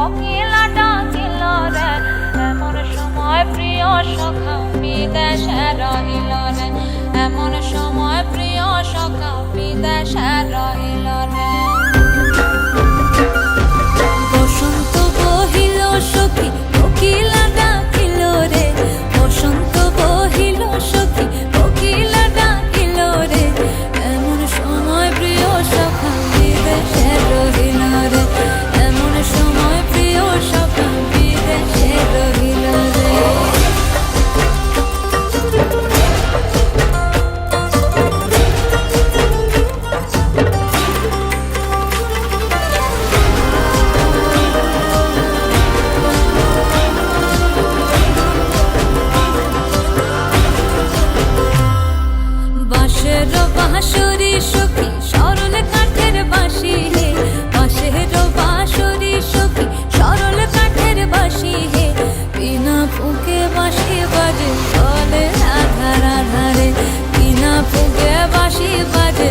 কোকিলা ডাকিল রে, এমন সময় প্রিয় সখা বিদেশে রহিল রে, এমন সময় প্রিয় সখা বিদেশে রহিল রে। বসন্ত বহিল সখী কোকিলা ডাকিল রে, বসন্ত বহিল সখী কোকিলা ডাকিল রে, এমন সময় প্রিয় সখা বিদেশে রহিল রে, এমন সময় প্রিয় সখা বিদেশে রহিল রে। বাঁশের বাঁশরি সখী সরল কাঠের বাঁশি হে, বাঁশের বাঁশরি সখী সরল কাঠের বাঁশি হে, বিনা ফুঁকে বাঁশি বাজে বলে আধার আধারে, বিনা ফুঁকে বাঁশি বাজে